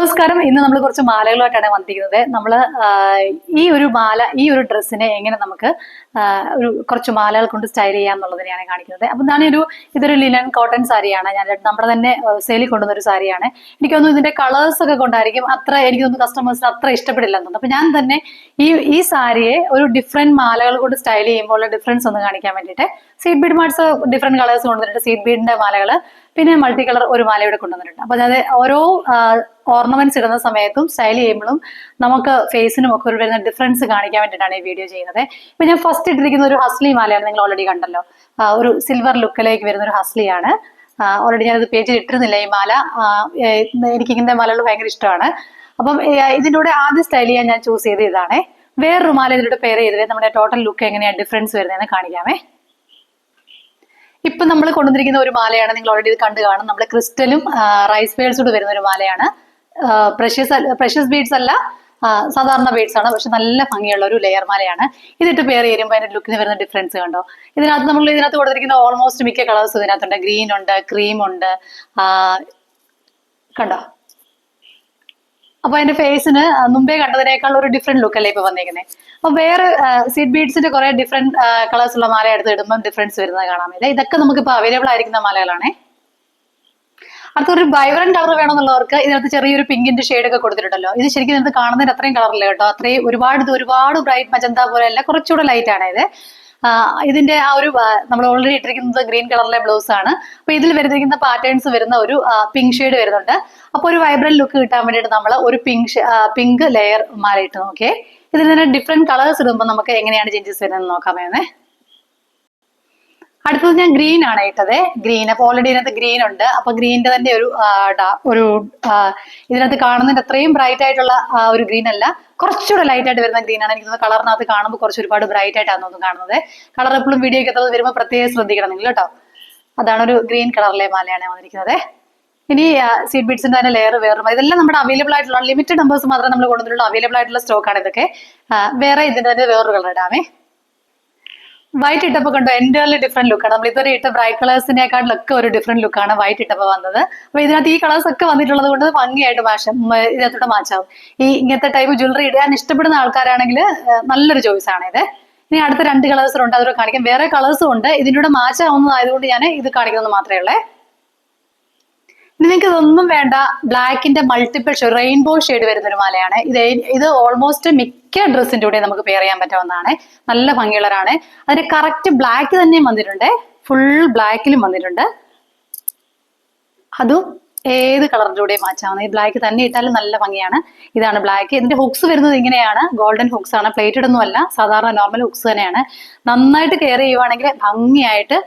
നമസ്കാരം. ഇന്ന് നമ്മൾ കുറച്ച് മാലകളുമായിട്ടാണ് വന്നിരിക്കുന്നത്. നമ്മൾ ഈ ഒരു മാല, ഈ ഒരു ഡ്രസ്സിനെ എങ്ങനെ നമുക്ക് കുറച്ച് മാലകൾ കൊണ്ട് സ്റ്റൈൽ ചെയ്യാം എന്നുള്ളതിനെയാണ് കാണിക്കുന്നത്. അപ്പൊ ഇതൊരു ലിനൻ കോട്ടൺ സാരിയാണ്. ഞാൻ നമ്മുടെ തന്നെ സെയിലിൽ കൊണ്ടുവന്ന ഒരു സാരിയാണ്. എനിക്കൊന്നും ഇതിന്റെ കളേഴ്സ് ഒക്കെ കൊണ്ടായിരിക്കും എനിക്കൊന്നും കസ്റ്റമേഴ്സിന് അത്ര ഇഷ്ടപ്പെടില്ല എന്നുണ്ട്. അപ്പൊ ഞാൻ തന്നെ ഈ സാരിയെ ഒരു ഡിഫറെന്റ് മാലകൾ കൊണ്ട് സ്റ്റൈൽ ചെയ്യുമ്പോൾ ഡിഫറൻസ് ഒന്ന് കാണിക്കാൻ വേണ്ടിയിട്ട് സീഡ് ബീഡ് മാർട്സ് ഡിഫറെന്റ് കളേഴ്സ് കൊണ്ടുവന്നിട്ടുണ്ട്. സീഡ് ബീഡിന്റെ മാലകൾ, പിന്നെ മൾട്ടി കളർ ഒരു മാല ഇവിടെ കൊണ്ടുവന്നിട്ടുണ്ട്. അപ്പൊ അതായത് ഓരോ ഓർണമെന്റ്സ് ഇടുന്ന സമയത്തും സ്റ്റൈൽ ചെയ്യുമ്പോഴും നമുക്ക് ഫേസിനും ഒക്കെ ഒരു വരുന്ന ഡിഫറൻസ് കാണിക്കാൻ വേണ്ടിയിട്ടാണ് ഈ വീഡിയോ ചെയ്യുന്നത്. ഇപ്പൊ ഞാൻ ഫസ്റ്റ് ഇട്ടിരിക്കുന്ന ഒരു ഹസ്ലി മാലയാണ്. നിങ്ങൾ ഓൾറെഡി കണ്ടല്ലോ, ഒരു സിൽവർ ലുക്കിലേക്ക് വരുന്ന ഒരു ഹസ്ലിയാണ്. ഓൾറെഡി ഞാനത് പേജിൽ ഇട്ടിരുന്നില്ല ഈ മാല. എനിക്ക് ഇങ്ങനത്തെ മാലകൾ ഭയങ്കര ഇഷ്ടമാണ്. അപ്പം ഇതിന്റെ കൂടെ ആദ്യം സ്റ്റൈൽ ചെയ്യാൻ ഞാൻ ചൂസ് ചെയ്ത് ഇതാണ്. വേറൊരു മാല ഇതിലൂടെ പെയർ ചെയ്തത് നമ്മുടെ ടോട്ടൽ ലുക്ക് എങ്ങനെയാണ് ഡിഫറൻസ് വരുന്നതെന്ന് കാണിക്കാമേ. ഇപ്പൊ നമ്മൾ കൊണ്ടുവന്നിരിക്കുന്ന ഒരു മാലയാണ്. നിങ്ങൾ ഓൾറെഡി ഇത് കണ്ടു കാണും. നമ്മൾ ക്രിസ്റ്റലും റൈസ് പേൾസോട് വരുന്ന ഒരു മാലയാണ്. പ്രഷ്യസ് ബീഡ്സ് അല്ല, സാധാരണ ബീഡ്സ് ആണ്. പക്ഷെ നല്ല ഭംഗിയുള്ള ഒരു ലെയർ മാലയാണ്. ഇതിട്ട് പെയർ ചെയ്യുമ്പോൾ അതിന്റെ ലുക്കിന് വരുന്ന ഡിഫറൻസ് കണ്ടോ. ഇതിനകത്ത് കൊടുത്തിരിക്കുന്ന ഓൾമോസ്റ്റ് മിക്ക കളേഴ്സ് ഇതിനകത്തുണ്ട്. ഗ്രീൻ ഉണ്ട്, ക്രീം ഉണ്ട്, കണ്ടോ. അപ്പൊ അതിന്റെ ഫേസിന് മുമ്പേ കണ്ടതിനേക്കാൾ ഒരു ഡിഫറെന്റ് ലുക്ക് അല്ലേ ഇപ്പൊ വന്നേക്കുന്നത്. അപ്പൊ വേറെ സീഡ് ബീഡ്സിന്റെ കുറെ ഡിഫറെന്റ് കളേഴ്സ് ഉള്ള മാല എടുത്ത് ഇടുമ്പോൾ ഡിഫറൻസ് വരുന്നത് കാണാൻ പറ്റില്ല. ഇതൊക്കെ നമുക്ക് ഇപ്പൊ അവൈലബിൾ ആയിരിക്കുന്ന മാലകളാണ്. അടുത്തൊരു വൈബ്രന്റ് കളർ വേണമെന്നുള്ളവർക്ക് ഇതിനകത്ത് ചെറിയൊരു പിങ്കിന്റെ ഷെയ്ഡ് ഒക്കെ കൊടുത്തിട്ടുണ്ടല്ലോ. ഇത് ശരിക്കും ഇതിനകത്ത് കാണുന്നതിന് അത്രയും കളറില്ല കേട്ടോ. അത്രയും ഒരുപാട് ബ്രൈറ്റ് മജന്ത പോലെ അല്ല, കുറച്ചുകൂടെ ലൈറ്റ് ആണ് ഇത്. ഇതിന്റെ ആ ഒരു നമ്മൾ ഓൾറെഡി ഇട്ടിരിക്കുന്നത് ഗ്രീൻ കളറിലെ ബ്ലൗസ് ആണ്. അപ്പൊ ഇതിൽ വരുന്നിരിക്കുന്ന പാറ്റേൺസ് വരുന്ന ഒരു പിങ്ക് ഷെയ്ഡ് വരുന്നുണ്ട്. അപ്പൊ ഒരു വൈബ്രന്റ് ലുക്ക് കിട്ടാൻ വേണ്ടിയിട്ട് നമ്മൾ ഒരു പിങ്ക് ലെയർ മാല ഇട്ട് നോക്കിയേ. ഇതിൽ തന്നെ ഡിഫറെന്റ് കളേഴ്സ് ഇടുമ്പോൾ നമുക്ക് എങ്ങനെയാണ് ചേഞ്ചസ് വരുന്നത് നോക്കാമേ. അടുത്തത് ഞാൻ ഗ്രീൻ ആണ് ഇട്ടത്. ഗ്രീൻ, അപ്പൊ ഓൾറെഡി ഇതിനകത്ത് ഗ്രീൻ ഉണ്ട്. അപ്പൊ ഗ്രീനിന്റെ തന്നെ ഒരു ഇതിനകത്ത് കാണുന്നതിന്റെ അത്രയും ബ്രൈറ്റ് ആയിട്ടുള്ള ഒരു ഗ്രീൻ അല്ല, കുറച്ചുകൂടെ ലൈറ്റ് ആയിട്ട് വരുന്ന ഗ്രീൻ ആണ്. എനിക്ക് കളറിനകത്ത് കാണുമ്പോൾ ഒരുപാട് ബ്രൈറ്റ് ആയിട്ടാണ് തോന്നുന്നു കാണുന്നത്. കളർ എപ്പോഴും വീഡിയോയ്ക്ക് എത്തുന്നത് വരുമ്പോൾ പ്രത്യേകം ശ്രദ്ധിക്കണം നിങ്ങൾ കേട്ടോ. അതാണ് ഒരു ഗ്രീൻ കളറിലെ മാലയാണ് വന്നിരിക്കുന്നത്. ഇനി സീഡ് ബീഡ്സിന്റെ തന്നെ ലെയർ വേറും. ഇതെല്ലാം നമ്മുടെ അവൈലബിൾ ആയിട്ടുള്ള ലിമിറ്റഡ് നമ്പേഴ്സ് മാത്രമേ നമ്മൾ കൊണ്ടുവന്നിട്ടുള്ളൂ. അവൈലബിൾ ആയിട്ടുള്ള സ്റ്റോക്ക് ആണ് ഇതൊക്കെ. വേറെ ഇതിന്റെ തന്നെ വേറൊരു കളർ ഇടാമേ. വൈറ്റ് ഇട്ടപ്പോൾ കണ്ടോ എൻറ്റയർലി ഡിഫറെന്റ് ലുക്കാണ്. നമ്മൾ ഇതുവരെ ഇട്ട ബ്രൈറ്റ് കളേഴ്സിനെക്കാട്ടിലൊക്കെ ഒരു ഡിഫറെന്റ് ലുക്കാണ് വൈറ്റ് ഇട്ടപ്പോൾ വന്നത്. അപ്പൊ ഇതിനകത്ത് ഈ കളേഴ്സ് ഒക്കെ വന്നിട്ടുള്ളത് കൊണ്ട് ഭംഗിയായിട്ട് ഇതിനകത്തോട്ട് മാച്ചാവും. ഇങ്ങനത്തെ ടൈപ്പ് ജ്വല്ലറി ഇടാൻ ഇഷ്ടപ്പെടുന്ന ആൾക്കാരാണെങ്കിൽ നല്ലൊരു ചോയ്സ് ആണ് ഇത്. ഇനി അടുത്ത 2 കളേഴ്സ് ഉണ്ട്, അതൊക്കെ കാണിക്കാം. വേറെ കളേഴ്സും ഉണ്ട്, ഇതിൻ്റെ കൂടെ മാച്ചാവുന്നതായതുകൊണ്ട് ഞാൻ ഇത് കാണിക്കുന്നത് മാത്രമേ ഉള്ളേ. ഇനി നിങ്ങൾക്ക് ഇതൊന്നും വേണ്ട, ബ്ലാക്കിന്റെ മൾട്ടിപ്പിൾ ഷെയ്ഡ്, റെയിൻബോ ഷെയ്ഡ് വരുന്ന ഒരു മാലയാണ് ഇത്. ഓൾമോസ്റ്റ് മിക്ക ഡ്രസ്സിന്റെ കൂടെ നമുക്ക് പെയർ ചെയ്യാൻ പറ്റാവുന്നതാണ്. നല്ല ഭംഗിയുള്ളവരാണ്. അതിന്റെ കറക്റ്റ് ബ്ലാക്ക് തന്നെയും വന്നിട്ടുണ്ട്, ഫുൾ ബ്ലാക്കിലും വന്നിട്ടുണ്ട്. അതും ഏത് കളറിന്റെ കൂടെ മാച്ചാവുന്നത്. ഈ ബ്ലാക്ക് തന്നെ ഇട്ടാലും നല്ല ഭംഗിയാണ്. ഇതാണ് ബ്ലാക്ക്. ഇതിന്റെ ഹുക്സ് വരുന്നത് ഇങ്ങനെയാണ്, ഗോൾഡൻ ഹുക്സ് ആണ്, പ്ലേറ്റഡ് ഒന്നും അല്ല, സാധാരണ നോർമൽ ഹുക്സ് തന്നെയാണ്. നന്നായിട്ട് കെയർ ചെയ്യുവാണെങ്കിൽ ഭംഗിയായിട്ട്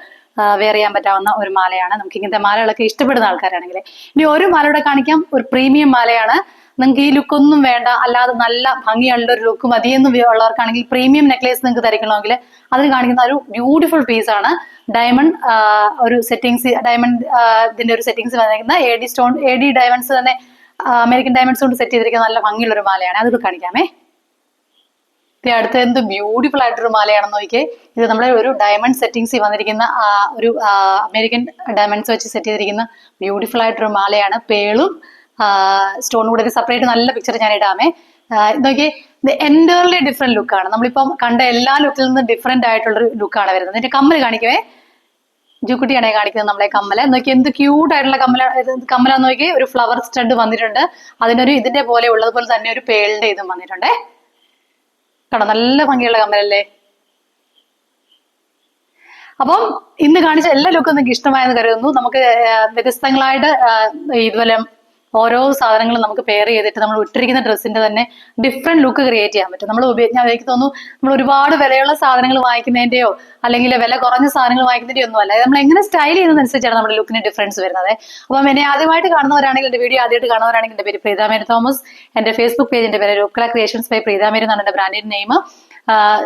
വെയർ ചെയ്യാൻ പറ്റാവുന്ന ഒരു മാലയാണ്. നമുക്ക് ഇങ്ങനത്തെ മാലകളൊക്കെ ഇഷ്ടപ്പെടുന്ന ആൾക്കാരാണെങ്കിൽ. ഇനി ഒരു മാലയുടെ കാണിക്കാം, ഒരു പ്രീമിയം മാലയാണ്. നിങ്ങൾക്ക് ഈ ലുക്കൊന്നും വേണ്ട, അല്ലാതെ നല്ല ഭംഗിയുള്ള ഒരു ലുക്ക് മതിയെന്ന് ഉള്ളവർക്കാണെങ്കിൽ പ്രീമിയം നെക്ലേസ് നിങ്ങൾക്ക് ധരിക്കണമെങ്കിൽ അതിന് കാണിക്കുന്ന ഒരു ബ്യൂട്ടിഫുൾ പീസാണ്. ഡയമണ്ട് ഒരു സെറ്റിങ്സ്, ഡയമണ്ട് ഇതിന്റെ ഒരു സെറ്റിങ്സ് വന്നിരിക്കുന്ന AD ഡയമണ്ട്സ് തന്നെ, അമേരിക്കൻ ഡയമണ്ട്സ് കൊണ്ട് സെറ്റ് ചെയ്തിരിക്കുന്ന നല്ല ഭംഗിയുള്ള ഒരു മാലയാണ്. അതൊക്കെ കാണിക്കാമേ. അടുത്ത എന്ത് ബ്യൂട്ടിഫുൾ ആയിട്ടൊരു മാലയാണെന്ന് നോക്കിയേ. ഇത് നമ്മുടെ ഒരു ഡയമണ്ട് സെറ്റിങ്സ് വന്നിരിക്കുന്ന ഒരു അമേരിക്കൻ ഡയമണ്ട്സ് വെച്ച് സെറ്റ് ചെയ്തിരിക്കുന്ന ബ്യൂട്ടിഫുൾ ആയിട്ടൊരു മാലയാണ്. പേളും സ്റ്റോൺ കൂടെ ഒരു സെപ്പറേറ്റ് നല്ല പിക്ചർ ഞാൻ ഇടാമേ. നോക്കിയേ, ഇത് എൻറ്റയർലി ഡിഫറെന്റ് ലുക്കാണ്. നമ്മളിപ്പം കണ്ട എല്ലാ ലുക്കിൽ നിന്നും ഡിഫറെന്റ് ആയിട്ടുള്ളൊരു ലുക്കാണ് വരുന്നത്. ഇതിന്റെ കമ്മൽ കാണിക്കുവേ. ജൂക്കുട്ടിയാണ് കാണിക്കുന്നത് നമ്മളെ കമ്മല്. നോക്കി എന്ത് ക്യൂട്ട് ആയിട്ടുള്ള കമ്മലാന്ന് നോക്കി. ഒരു ഫ്ലവർ സ്റ്റഡ് വന്നിട്ടുണ്ട്. ഇതിന്റെ പോലെ ഉള്ളതുപോലെ തന്നെ ഒരു പേളിന്റെ ഇതും വന്നിട്ടുണ്ടേ. കണ്ടോ, നല്ല ഭംഗിയുള്ള കമ്മലല്ലേ. അപ്പം ഇന്ന് കാണിച്ച എല്ലാ ലുക്കും നിങ്ങൾക്ക് ഇഷ്ടമായെന്ന് കരുതുന്നു. നമുക്ക് വ്യത്യസ്തങ്ങളായിട്ട് ഇതുപോലെ ഓരോ സാധനങ്ങളും നമുക്ക് പെയർ ചെയ്തിട്ട് നമ്മൾ ഇട്ടിരിക്കുന്ന ഡ്രസ്സിന്റെ തന്നെ ഡിഫറെന്റ് ലുക്ക് ക്രിയേറ്റ് ചെയ്യാൻ പറ്റും. എനിക്ക് തോന്നുന്നു നമ്മൾ ഒരുപാട് വിലയുള്ള സാധനങ്ങൾ വാങ്ങിക്കുന്നതിന്റെയോ അല്ലെങ്കിൽ വില കുറഞ്ഞ സാധനങ്ങൾ വാങ്ങിക്കുന്നതിന്റെയോ ഒന്നും അല്ല, നമ്മൾ എങ്ങനെ സ്റ്റൈൽ ചെയ്യുന്നതനുസരിച്ചാണ് നമ്മുടെ ലുക്കിന് ഡിഫറൻസ് വരുന്നത്. അപ്പം എന്നെ ആദ്യമായിട്ട് കാണുന്നവരാണെങ്കിൽ, എന്റെ വീഡിയോ ആദ്യമായിട്ട് കാണുന്നവരാണെങ്കിൽ, എന്റെ പേര് പ്രീതാമേരി തോമസ്. എന്റെ ഫേസ്ബുക്ക് പേജിന്റെ പേര് രൂപകല ക്രിയേഷൻസ് ബൈ പ്രീതാമേരി എന്നാണ് എന്റെ ബ്രാൻഡിന്റെ നെയിം.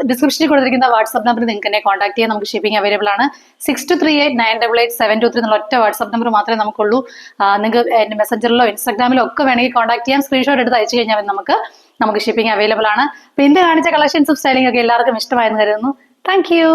ഡിസ്ക്രിപ്ഷനിൽ കൊടുത്തിരിക്കുന്ന വാട്സ്ആപ്പ് നമ്പർ നിങ്ങൾക്ക് എന്നെ കോൺടാക്ട് ചെയ്യാം. നമുക്ക് ഷിപ്പിംഗ് അവൈലബിൾ ആണ്. 6238988723 എന്നുള്ള ഒറ്റ വാട്സ്ആപ്പ് നമ്പർ മാത്രമേ നമുക്കുള്ളൂ. നിങ്ങൾക്ക് എന്റെ മെസ്സഞ്ചറിലോ ഇൻസ്റ്റാഗ്രാമിലോ ഒക്കെ വേണമെങ്കിൽ കോൺടാക്ട് ചെയ്യാം. സ്ക്രീൻഷോട്ട് എടുത്ത് അയച്ചു കഴിഞ്ഞാൽ നമുക്ക് ഷിപ്പിംഗ് അവൈലബിൾ ആണ്. അപ്പൊ ഇന്ന് കാണിച്ച കളക്ഷൻസും സ്റ്റൈലിംഗ് ഒക്കെ എല്ലാവർക്കും ഇഷ്ടമായെന്ന് കരുതുന്നു. Thank you.